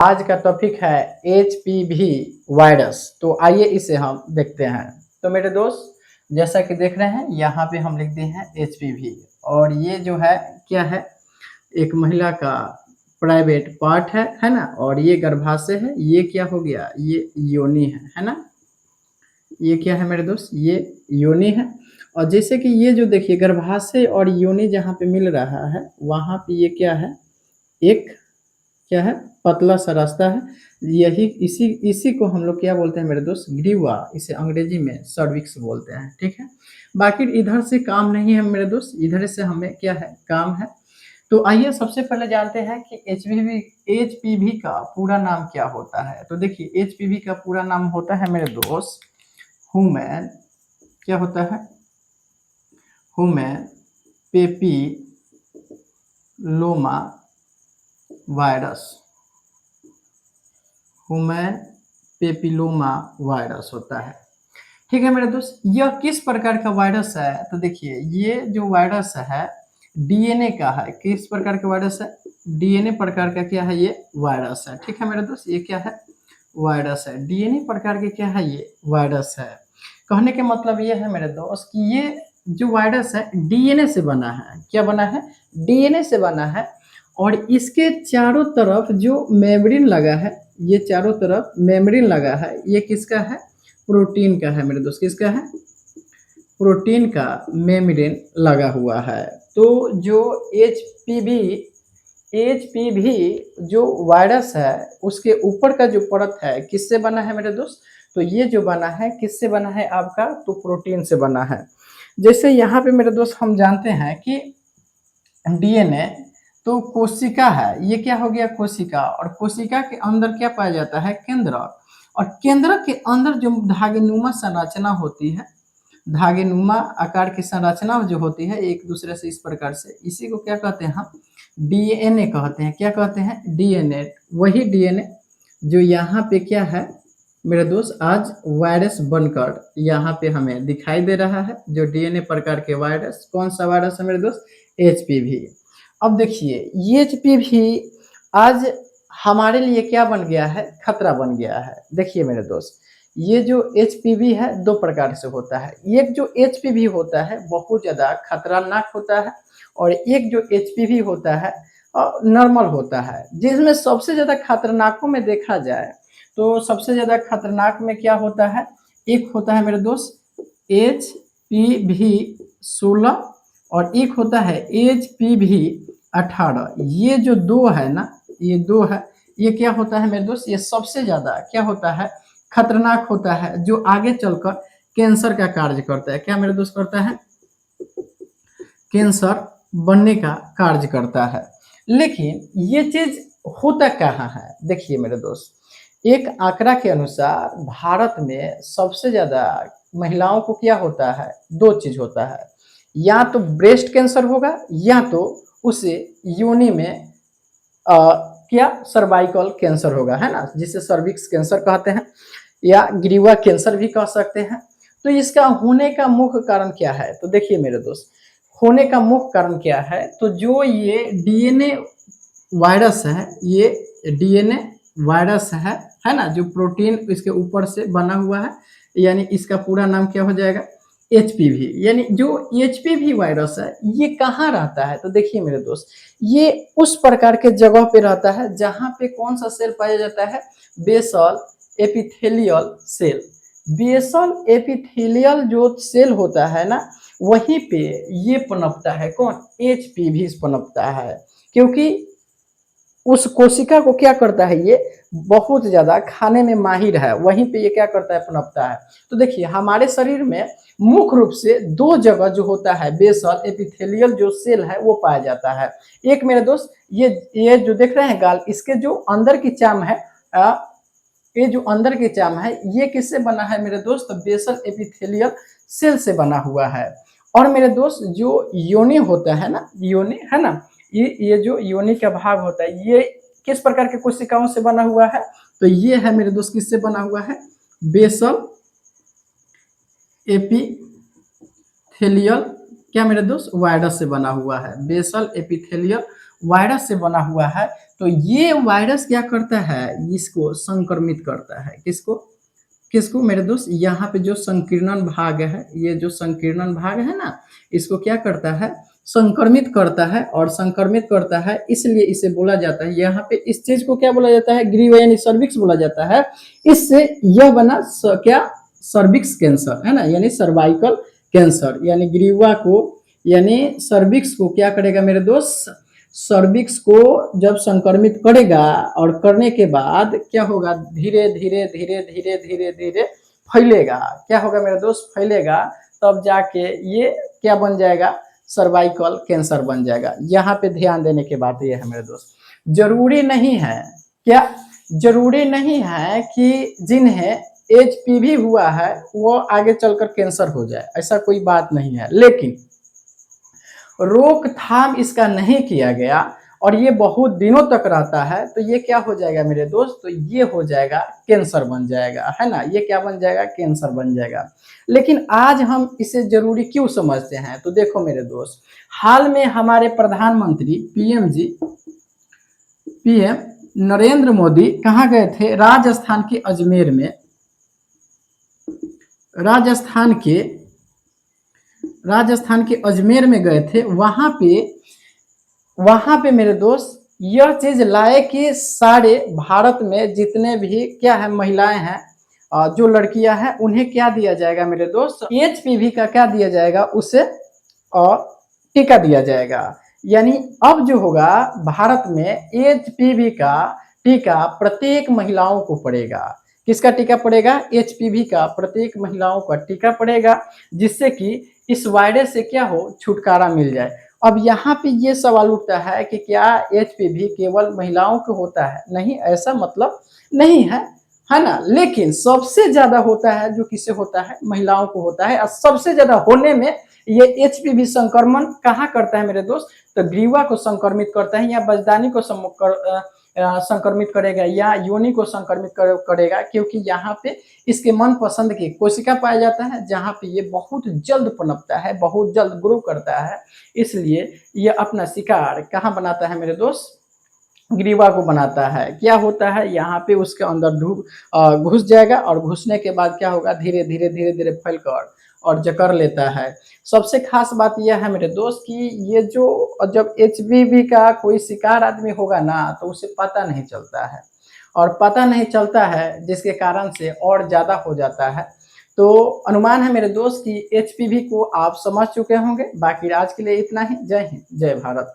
आज का टॉपिक है एचपीवी वायरस। तो आइए इसे हम देखते हैं। तो मेरे दोस्त जैसा कि देख रहे हैं यहाँ पे हम लिख दिए हैं एचपीवी, और ये जो है क्या है, एक महिला का प्राइवेट पार्ट है ना। और ये गर्भाशय है, ये क्या हो गया, ये योनि है ना। ये क्या है मेरे दोस्त, ये योनि है। और जैसे कि ये जो देखिए गर्भाशय और योनि जहाँ पे मिल रहा है वहाँ पे ये क्या है, एक क्या है, पतला सा रास्ता है। यही इसी इसी को हम लोग क्या बोलते हैं मेरे दोस्त, ग्रीवा। इसे अंग्रेजी में सर्विक्स बोलते हैं, ठीक है। बाकी इधर से काम नहीं है मेरे दोस्त, इधर से हमें क्या है, काम है। तो आइए सबसे पहले जानते हैं कि एचपीवी का पूरा नाम क्या होता है। तो देखिए एचपीवी का पूरा नाम होता है मेरे दोस्त ह्यूमन, क्या होता है, human papilloma virus. Human papilloma virus होता है, ठीक है मेरे दोस्त। यह किस प्रकार का वायरस है, तो देखिए ये जो वायरस है डीएनए का है। किस प्रकार का वायरस है, डीएनए प्रकार का क्या है, ये वायरस है, ठीक है मेरे दोस्त। ये क्या है, वायरस है, डीएनए प्रकार के क्या है, ये वायरस है। कहने के मतलब ये है मेरे दोस्त कि ये जो वायरस है डीएनए से बना है। क्या बना है, डीएनए से बना है। और इसके चारों तरफ जो मेम्ब्रेन लगा है, ये चारों तरफ मेम्ब्रेन लगा है, ये किसका है, प्रोटीन का है मेरे दोस्त। किसका है, प्रोटीन का मेम्ब्रेन लगा हुआ है। तो जो एचपीवी एचपीवी जो वायरस है उसके ऊपर का जो परत है किससे बना है मेरे दोस्त, तो ये जो बना है किससे बना है आपका, तो प्रोटीन से बना है। जैसे यहाँ पे मेरे दोस्त हम जानते हैं कि डीएनए तो कोशिका है, ये क्या हो गया, कोशिका। और कोशिका के अंदर क्या पाया जाता है, केंद्रक। और केंद्रक के अंदर जो धागेनुमा संरचना होती है, धागेनुमा आकार की संरचना जो होती है एक दूसरे से इस प्रकार से, इसी को क्या कहते हैं हम, डीएनए कहते हैं। क्या कहते हैं, डीएनए। वही डीएनए जो यहाँ पे क्या है मेरे दोस्त, आज वायरस बनकर यहाँ पे हमें दिखाई दे रहा है। जो डीएनए प्रकार के वायरस, कौन सा वायरस है मेरे दोस्त, एचपीवी। अब देखिए ये एचपीवी आज हमारे लिए क्या बन गया है, खतरा बन गया है। देखिए मेरे दोस्त ये जो एचपीवी है दो प्रकार से होता है। एक जो एचपीवी होता है बहुत ज़्यादा खतरनाक होता है, और एक जो एचपीवी होता है नॉर्मल होता है। जिसमें सबसे ज़्यादा खतरनाकों में देखा जाए तो सबसे ज़्यादा खतरनाक में क्या होता है, एक होता है मेरे दोस्त HPV-16 और एक होता है HPV-18। ये जो दो है ना, ये दो है, ये क्या होता है मेरे दोस्त, ये सबसे ज़्यादा क्या होता है, खतरनाक होता है, जो आगे चलकर कैंसर का कार्य करता है। क्या मेरे दोस्त करता है, कैंसर बनने का कार्य करता है। लेकिन ये चीज होता कहाँ है, देखिए मेरे दोस्त एक आंकड़ा के अनुसार भारत में सबसे ज्यादा महिलाओं को क्या होता है, दो चीज होता है, या तो ब्रेस्ट कैंसर होगा या तो उसे योनि में क्या सर्वाइकल कैंसर होगा, है ना, जिसे सर्विक्स कैंसर कहते हैं या ग्रीवा कैंसर भी कह सकते हैं। तो इसका होने का मुख्य कारण क्या है, तो देखिए मेरे दोस्त होने का मुख्य कारण क्या है, तो जो ये डीएनए वायरस है, ये डीएनए वायरस है ना, जो प्रोटीन इसके ऊपर से बना हुआ है, यानी इसका पूरा नाम क्या हो जाएगा, एचपीवी। यानी जो एचपीवी वायरस है ये कहाँ रहता है, तो देखिए मेरे दोस्त ये उस प्रकार के जगह पे रहता है जहाँ पे कौन सा सेल पाया जाता है, basal epithelial cell. Basal epithelial जो सेल होता है ना, वहीं पे ये पनपता है, कौन, एचपीवी पनपता है। क्योंकि उस कोशिका को क्या करता है, ये बहुत ज्यादा खाने में माहिर है, वहीं पे ये क्या करता है, पनपता है। तो देखिए हमारे शरीर में मुख्य रूप से दो जगह जो होता है बेसल एपिथेलियल जो सेल है वो पाया जाता है। एक मेरे दोस्त ये जो देख रहे हैं गाल, इसके जो अंदर की चाम है, ये जो अंदर की चाम है ये किससे बना है मेरे दोस्त, बेसल एपिथेलियल सेल से बना हुआ है। और मेरे दोस्त जो योनि होता है ना, योनि है ना, ये जो योनि का भाग होता है ये किस प्रकार के कोशिकाओं से बना हुआ है, तो ये है मेरे दोस्त किससे बना हुआ है, बेसल एपिथेलियल क्या मेरे दोस्त, वायरस से बना हुआ है, बेसल एपिथेलियल वायरस से बना हुआ है। तो ये वायरस क्या करता है, इसको संक्रमित करता है। किसको किसको मेरे दोस्त, यहाँ पे जो संकीर्णन भाग है, ये जो संकीर्णन भाग है ना, इसको क्या करता है, संक्रमित करता है। और संक्रमित करता है इसलिए इसे बोला जाता है, यहाँ पे इस चीज को क्या बोला जाता है, ग्रीवा यानी सर्विक्स बोला जाता है। इससे यह बना क्या, सर्विक्स कैंसर है ना, यानी सर्वाइकल कैंसर। यानी ग्रीवा को यानी सर्विक्स को क्या करेगा मेरे दोस्त, सर्विक्स को जब संक्रमित करेगा और करने के बाद क्या होगा, धीरे धीरे धीरे धीरे धीरे धीरे फैलेगा। क्या होगा मेरे दोस्त, फैलेगा, तब जाके ये क्या बन जाएगा, सर्वाइकल कैंसर बन जाएगा। यहाँ पे ध्यान देने की बात ये है मेरे दोस्त, जरूरी नहीं है, क्या जरूरी नहीं है कि जिन्हें एचपीवी हुआ है वो आगे चलकर कैंसर हो जाए, ऐसा कोई बात नहीं है। लेकिन रोकथाम इसका नहीं किया गया और ये बहुत दिनों तक रहता है, तो ये क्या हो जाएगा मेरे दोस्त, तो ये हो जाएगा कैंसर बन जाएगा, है ना, ये क्या बन जाएगा, कैंसर बन जाएगा। लेकिन आज हम इसे जरूरी क्यों समझते हैं, तो देखो मेरे दोस्त, हाल में हमारे प्रधानमंत्री पीएम नरेंद्र मोदी कहाँ गए थे, राजस्थान के अजमेर में, राजस्थान के अजमेर में गए थे। वहां पे मेरे दोस्त यह चीज लाए कि सारे भारत में जितने भी क्या है महिलाएं हैं, जो लड़कियां हैं, उन्हें क्या दिया जाएगा मेरे दोस्त, एचपीवी का क्या दिया जाएगा, उसे और टीका दिया जाएगा। यानी अब जो होगा भारत में एचपीवी का टीका प्रत्येक महिलाओं को पड़ेगा। किसका टीका पड़ेगा, एचपीवी का प्रत्येक महिलाओं का टीका पड़ेगा, जिससे कि इस वायरस से क्या हो, छुटकारा मिल जाए। अब यहाँ पे ये सवाल उठता है कि क्या एचपीवी केवल महिलाओं को होता है, नहीं, ऐसा मतलब नहीं है ना। लेकिन सबसे ज्यादा होता है, जो किसे होता है, महिलाओं को होता है। और सबसे ज्यादा होने में ये एचपीवी संक्रमण कहाँ करता है मेरे दोस्त, तो ग्रीवा को संक्रमित करता है, या बजदानी को संक्रमित करेगा, या योनि को संक्रमित करेगा, क्योंकि यहाँ पे इसके मन पसंद की कोशिका पाया जाता है, जहाँ पे ये बहुत जल्द पनपता है, बहुत जल्द ग्रो करता है। इसलिए ये अपना शिकार कहाँ बनाता है मेरे दोस्त, ग्रीवा को बनाता है। क्या होता है, यहाँ पे उसके अंदर घुस जाएगा, और घुसने के बाद क्या होगा, धीरे धीरे धीरे धीरे फैलकर और जकड़ लेता है। सबसे खास बात यह है मेरे दोस्त कि ये जो जब एचपीवी का कोई शिकार आदमी होगा ना, तो उसे पता नहीं चलता है, और पता नहीं चलता है जिसके कारण से और ज़्यादा हो जाता है। तो अनुमान है मेरे दोस्त कि एचपीवी को आप समझ चुके होंगे। बाकी आज के लिए इतना ही। जय हिंद, जय भारत।